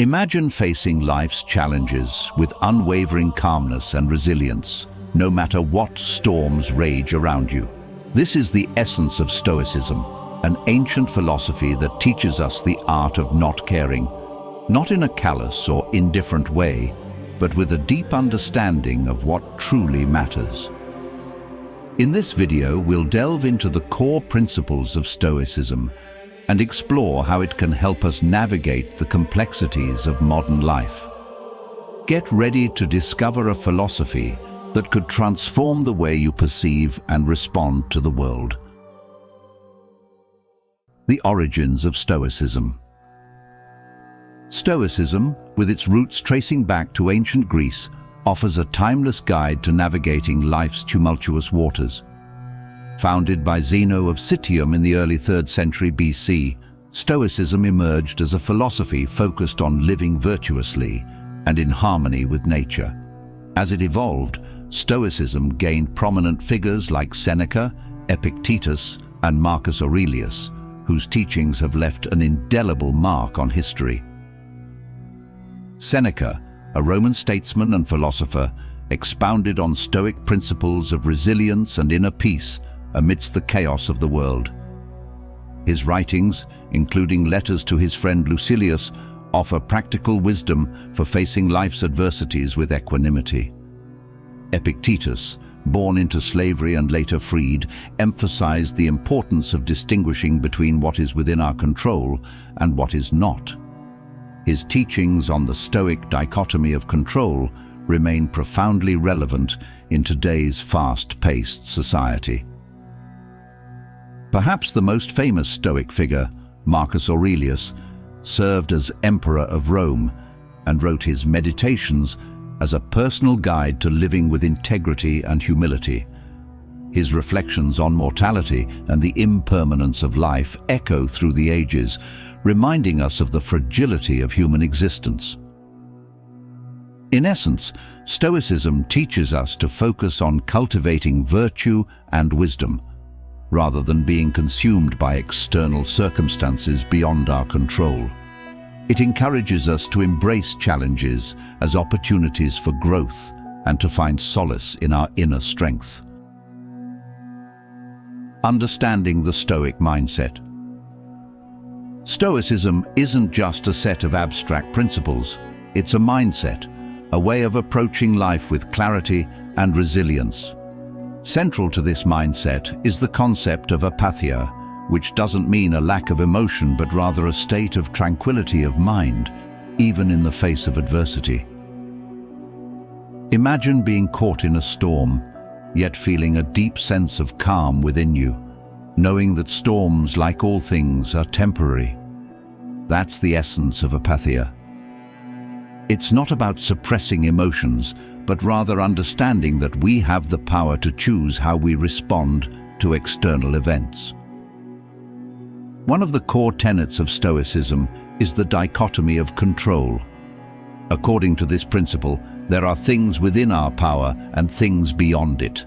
Imagine facing life's challenges with unwavering calmness and resilience, no matter what storms rage around you. This is the essence of Stoicism, an ancient philosophy that teaches us the art of not caring, not in a callous or indifferent way, but with a deep understanding of what truly matters. In this video, we'll delve into the core principles of Stoicism and explore how it can help us navigate the complexities of modern life. Get ready to discover a philosophy that could transform the way you perceive and respond to the world. The origins of Stoicism. Stoicism, with its roots tracing back to ancient Greece, offers a timeless guide to navigating life's tumultuous waters. Founded by Zeno of Citium in the early 3rd century BC, Stoicism emerged as a philosophy focused on living virtuously and in harmony with nature. As it evolved, Stoicism gained prominent figures like Seneca, Epictetus, and Marcus Aurelius, whose teachings have left an indelible mark on history. Seneca, a Roman statesman and philosopher, expounded on Stoic principles of resilience and inner peace amidst the chaos of the world. His writings, including letters to his friend Lucilius, offer practical wisdom for facing life's adversities with equanimity. Epictetus, born into slavery and later freed, emphasized the importance of distinguishing between what is within our control and what is not. His teachings on the Stoic dichotomy of control remain profoundly relevant in today's fast-paced society. Perhaps the most famous Stoic figure, Marcus Aurelius, served as Emperor of Rome and wrote his Meditations as a personal guide to living with integrity and humility. His reflections on mortality and the impermanence of life echo through the ages, reminding us of the fragility of human existence. In essence, Stoicism teaches us to focus on cultivating virtue and wisdom, rather than being consumed by external circumstances beyond our control. It encourages us to embrace challenges as opportunities for growth and to find solace in our inner strength. Understanding the Stoic mindset. Stoicism isn't just a set of abstract principles, it's a mindset, a way of approaching life with clarity and resilience. Central to this mindset is the concept of apatheia, which doesn't mean a lack of emotion but rather a state of tranquility of mind, even in the face of adversity. Imagine being caught in a storm, yet feeling a deep sense of calm within you, knowing that storms, like all things, are temporary. That's the essence of apatheia. It's not about suppressing emotions, but rather understanding that we have the power to choose how we respond to external events. One of the core tenets of Stoicism is the dichotomy of control. According to this principle, there are things within our power and things beyond it.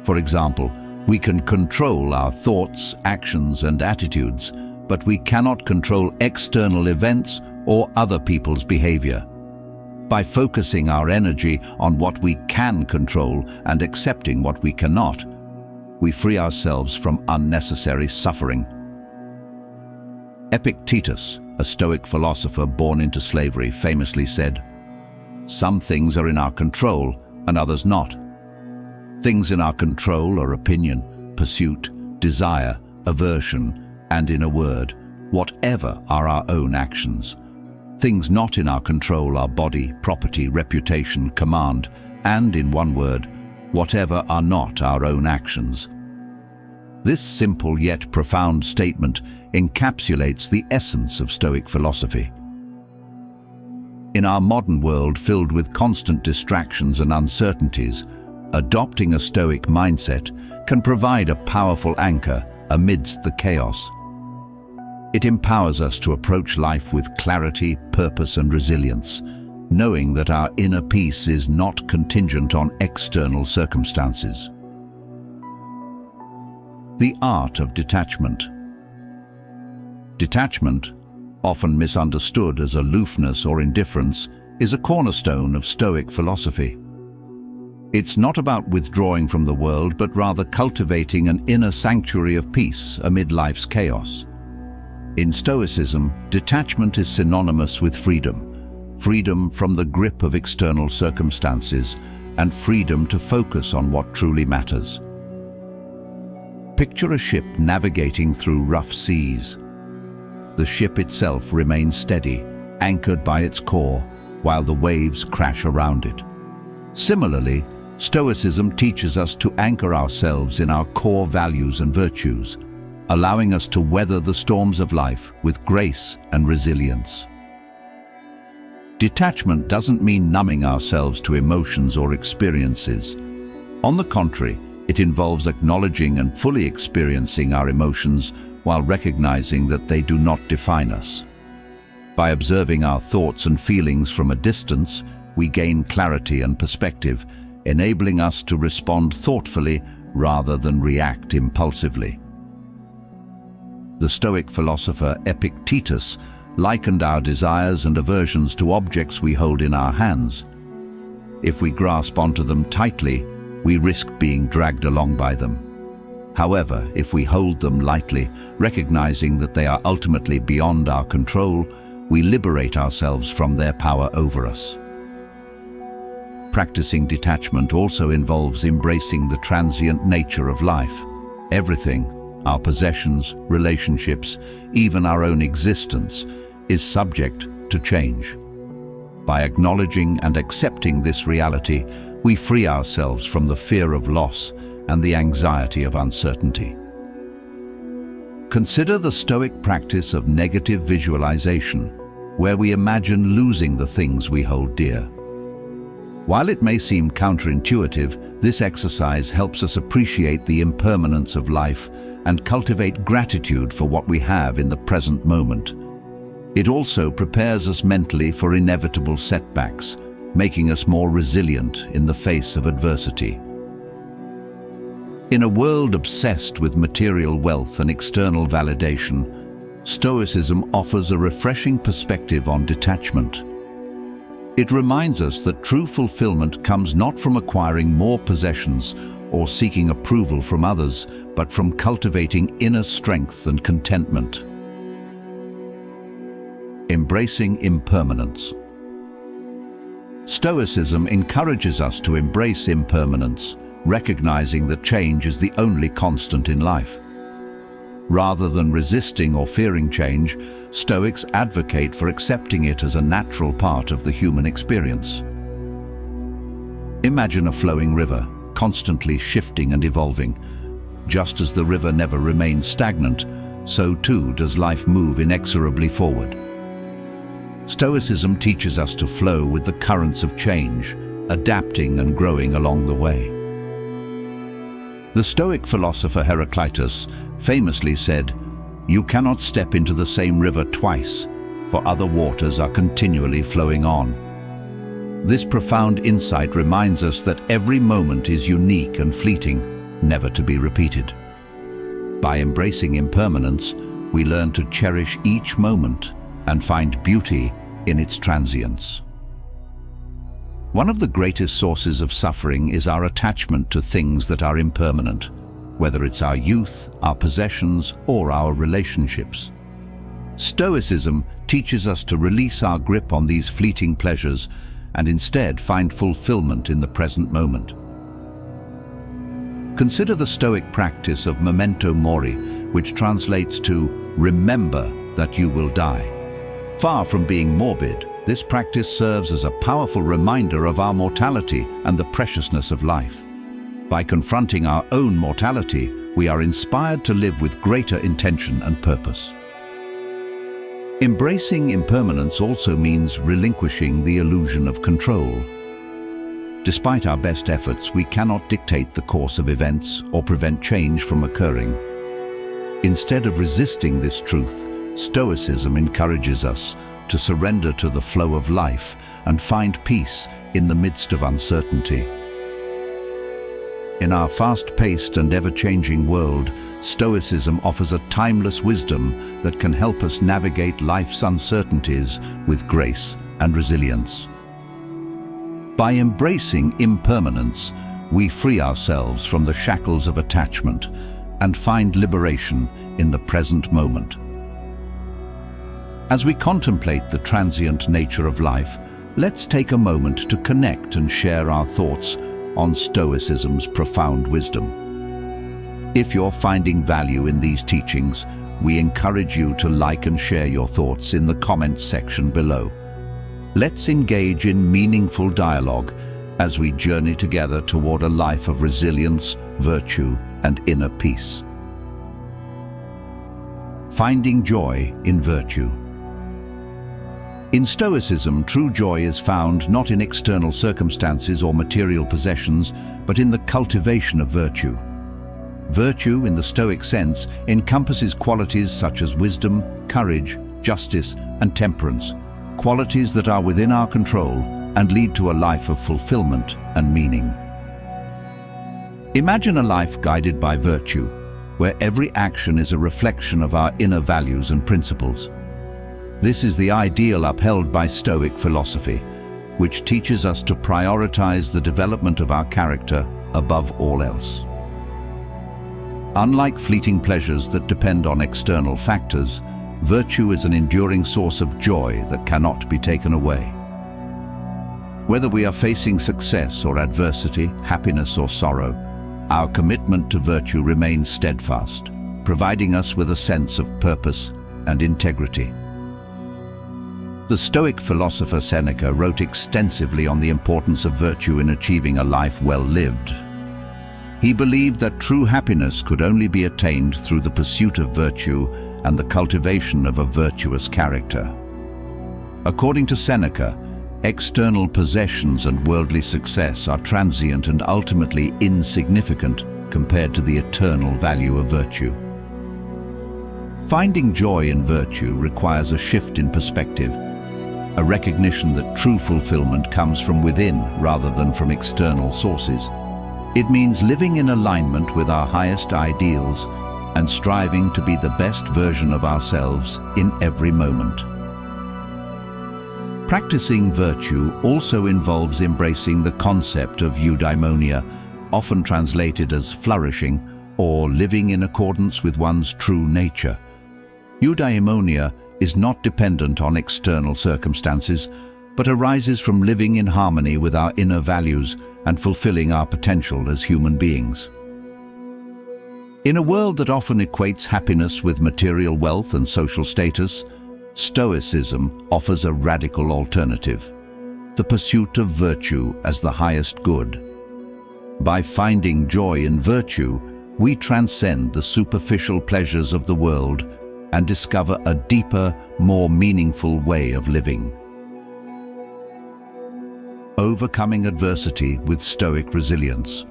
For example, we can control our thoughts, actions, and attitudes, but we cannot control external events or other people's behavior. By focusing our energy on what we can control and accepting what we cannot, we free ourselves from unnecessary suffering. Epictetus, a Stoic philosopher born into slavery, famously said, "Some things are in our control and others not. Things in our control are opinion, pursuit, desire, aversion, and in a word, whatever are our own actions. Things not in our control are body, property, reputation, command, and in one word, whatever are not our own actions." This simple yet profound statement encapsulates the essence of Stoic philosophy. In our modern world filled with constant distractions and uncertainties, adopting a Stoic mindset can provide a powerful anchor amidst the chaos. It empowers us to approach life with clarity, purpose, and resilience, knowing that our inner peace is not contingent on external circumstances. The art of detachment. Detachment, often misunderstood as aloofness or indifference, is a cornerstone of Stoic philosophy. It's not about withdrawing from the world, but rather cultivating an inner sanctuary of peace amid life's chaos. In Stoicism, detachment is synonymous with freedom. Freedom from the grip of external circumstances, and freedom to focus on what truly matters. Picture a ship navigating through rough seas. The ship itself remains steady, anchored by its core, while the waves crash around it. Similarly, Stoicism teaches us to anchor ourselves in our core values and virtues, allowing us to weather the storms of life with grace and resilience. Detachment doesn't mean numbing ourselves to emotions or experiences. On the contrary, it involves acknowledging and fully experiencing our emotions while recognizing that they do not define us. By observing our thoughts and feelings from a distance, we gain clarity and perspective, enabling us to respond thoughtfully rather than react impulsively. The Stoic philosopher Epictetus likened our desires and aversions to objects we hold in our hands. If we grasp onto them tightly, we risk being dragged along by them. However, if we hold them lightly, recognizing that they are ultimately beyond our control, we liberate ourselves from their power over us. Practicing detachment also involves embracing the transient nature of life. Everything, our possessions, relationships, even our own existence, is subject to change. By acknowledging and accepting this reality, we free ourselves from the fear of loss and the anxiety of uncertainty. Consider the Stoic practice of negative visualization, where we imagine losing the things we hold dear. While it may seem counterintuitive, this exercise helps us appreciate the impermanence of life and cultivate gratitude for what we have in the present moment. It also prepares us mentally for inevitable setbacks, making us more resilient in the face of adversity. In a world obsessed with material wealth and external validation, Stoicism offers a refreshing perspective on detachment. It reminds us that true fulfillment comes not from acquiring more possessions or seeking approval from others, but from cultivating inner strength and contentment. Embracing impermanence. Stoicism encourages us to embrace impermanence, recognizing that change is the only constant in life. Rather than resisting or fearing change, Stoics advocate for accepting it as a natural part of the human experience. Imagine a flowing river, constantly shifting and evolving. Just as the river never remains stagnant, so too does life move inexorably forward. Stoicism teaches us to flow with the currents of change, adapting and growing along the way. The Stoic philosopher Heraclitus famously said, "You cannot step into the same river twice, for other waters are continually flowing on." This profound insight reminds us that every moment is unique and fleeting, never to be repeated. By embracing impermanence, we learn to cherish each moment and find beauty in its transience. One of the greatest sources of suffering is our attachment to things that are impermanent, whether it's our youth, our possessions, or our relationships. Stoicism teaches us to release our grip on these fleeting pleasures and instead find fulfillment in the present moment. Consider the Stoic practice of memento mori, which translates to "remember that you will die." Far from being morbid, this practice serves as a powerful reminder of our mortality and the preciousness of life. By confronting our own mortality, we are inspired to live with greater intention and purpose. Embracing impermanence also means relinquishing the illusion of control. Despite our best efforts, we cannot dictate the course of events or prevent change from occurring. Instead of resisting this truth, Stoicism encourages us to surrender to the flow of life and find peace in the midst of uncertainty. In our fast-paced and ever-changing world, Stoicism offers a timeless wisdom that can help us navigate life's uncertainties with grace and resilience. By embracing impermanence, we free ourselves from the shackles of attachment and find liberation in the present moment. As we contemplate the transient nature of life, let's take a moment to connect and share our thoughts on Stoicism's profound wisdom. If you're finding value in these teachings, we encourage you to like and share your thoughts in the comments section below. Let's engage in meaningful dialogue as we journey together toward a life of resilience, virtue, and inner peace. Finding joy in virtue. In Stoicism, true joy is found not in external circumstances or material possessions, but in the cultivation of virtue. Virtue, in the Stoic sense, encompasses qualities such as wisdom, courage, justice, and temperance, qualities that are within our control and lead to a life of fulfillment and meaning. Imagine a life guided by virtue, where every action is a reflection of our inner values and principles. This is the ideal upheld by Stoic philosophy, which teaches us to prioritize the development of our character above all else. Unlike fleeting pleasures that depend on external factors, virtue is an enduring source of joy that cannot be taken away. Whether we are facing success or adversity, happiness or sorrow, our commitment to virtue remains steadfast, providing us with a sense of purpose and integrity. The Stoic philosopher Seneca wrote extensively on the importance of virtue in achieving a life well lived. He believed that true happiness could only be attained through the pursuit of virtue and the cultivation of a virtuous character. According to Seneca, external possessions and worldly success are transient and ultimately insignificant compared to the eternal value of virtue. Finding joy in virtue requires a shift in perspective, a recognition that true fulfillment comes from within rather than from external sources. It means living in alignment with our highest ideals and striving to be the best version of ourselves in every moment. Practicing virtue also involves embracing the concept of eudaimonia, often translated as flourishing or living in accordance with one's true nature. Eudaimonia is not dependent on external circumstances, but arises from living in harmony with our inner values and fulfilling our potential as human beings. In a world that often equates happiness with material wealth and social status, Stoicism offers a radical alternative: the pursuit of virtue as the highest good. By finding joy in virtue, we transcend the superficial pleasures of the world and discover a deeper, more meaningful way of living. Overcoming adversity with Stoic resilience.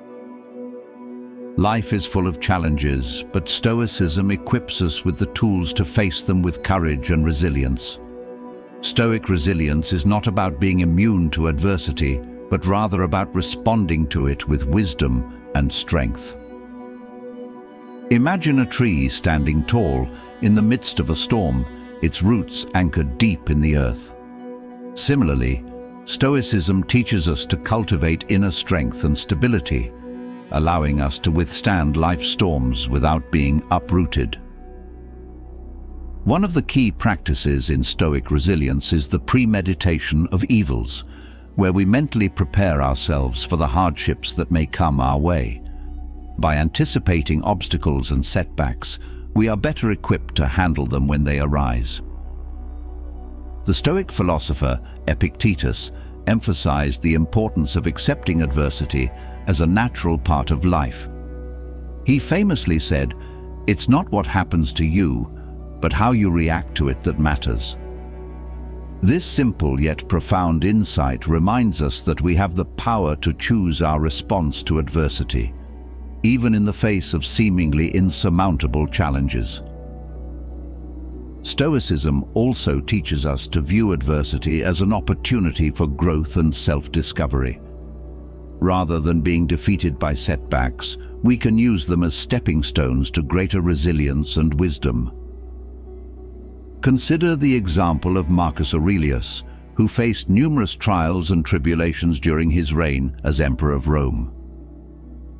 Life is full of challenges, but Stoicism equips us with the tools to face them with courage and resilience. Stoic resilience is not about being immune to adversity, but rather about responding to it with wisdom and strength. Imagine a tree standing tall in the midst of a storm, its roots anchored deep in the earth. Similarly, Stoicism teaches us to cultivate inner strength and stability, allowing us to withstand life's storms without being uprooted. One of the key practices in Stoic resilience is the premeditation of evils, where we mentally prepare ourselves for the hardships that may come our way. By anticipating obstacles and setbacks, we are better equipped to handle them when they arise. The Stoic philosopher Epictetus emphasized the importance of accepting adversity as a natural part of life. He famously said, "It's not what happens to you, but how you react to it that matters." This simple yet profound insight reminds us that we have the power to choose our response to adversity, even in the face of seemingly insurmountable challenges. Stoicism also teaches us to view adversity as an opportunity for growth and self-discovery. Rather than being defeated by setbacks, we can use them as stepping stones to greater resilience and wisdom. Consider the example of Marcus Aurelius, who faced numerous trials and tribulations during his reign as Emperor of Rome.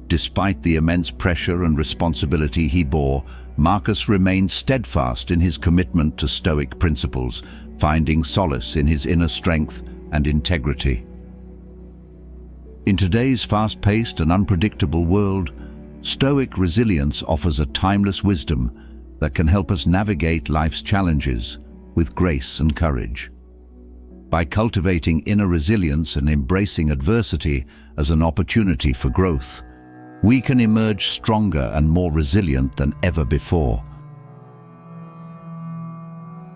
Despite the immense pressure and responsibility he bore, Marcus remained steadfast in his commitment to Stoic principles, finding solace in his inner strength and integrity. In today's fast-paced and unpredictable world, Stoic resilience offers a timeless wisdom that can help us navigate life's challenges with grace and courage. By cultivating inner resilience and embracing adversity as an opportunity for growth, we can emerge stronger and more resilient than ever before.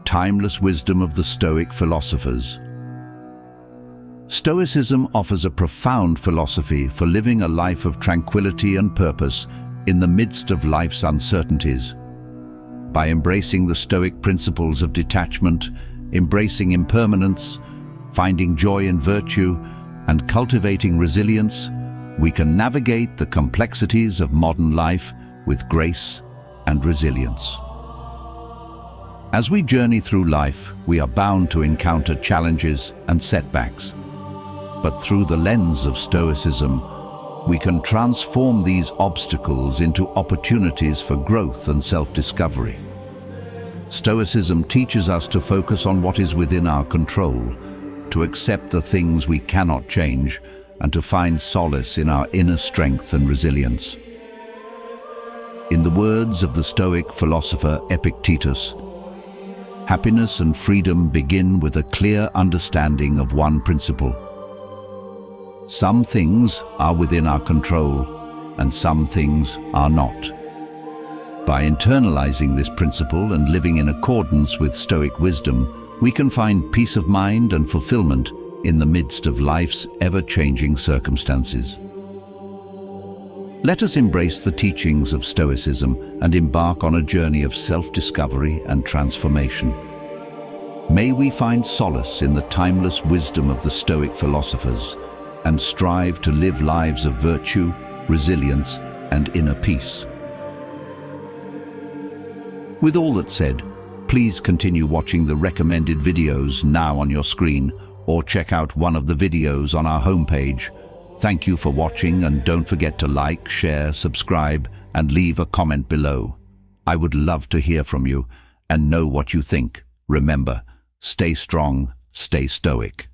Timeless wisdom of the Stoic philosophers. Stoicism offers a profound philosophy for living a life of tranquility and purpose in the midst of life's uncertainties. By embracing the Stoic principles of detachment, embracing impermanence, finding joy in virtue, and cultivating resilience, we can navigate the complexities of modern life with grace and resilience. As we journey through life, we are bound to encounter challenges and setbacks. But through the lens of Stoicism, we can transform these obstacles into opportunities for growth and self-discovery. Stoicism teaches us to focus on what is within our control, to accept the things we cannot change, and to find solace in our inner strength and resilience. In the words of the Stoic philosopher Epictetus, happiness and freedom begin with a clear understanding of one principle. Some things are within our control, and some things are not. By internalizing this principle and living in accordance with Stoic wisdom, we can find peace of mind and fulfillment in the midst of life's ever-changing circumstances. Let us embrace the teachings of Stoicism and embark on a journey of self-discovery and transformation. May we find solace in the timeless wisdom of the Stoic philosophers and strive to live lives of virtue, resilience, and inner peace. With all that said, please continue watching the recommended videos now on your screen, or check out one of the videos on our homepage. Thank you for watching, and don't forget to like, share, subscribe, and leave a comment below. I would love to hear from you and know what you think. Remember, stay strong, stay stoic.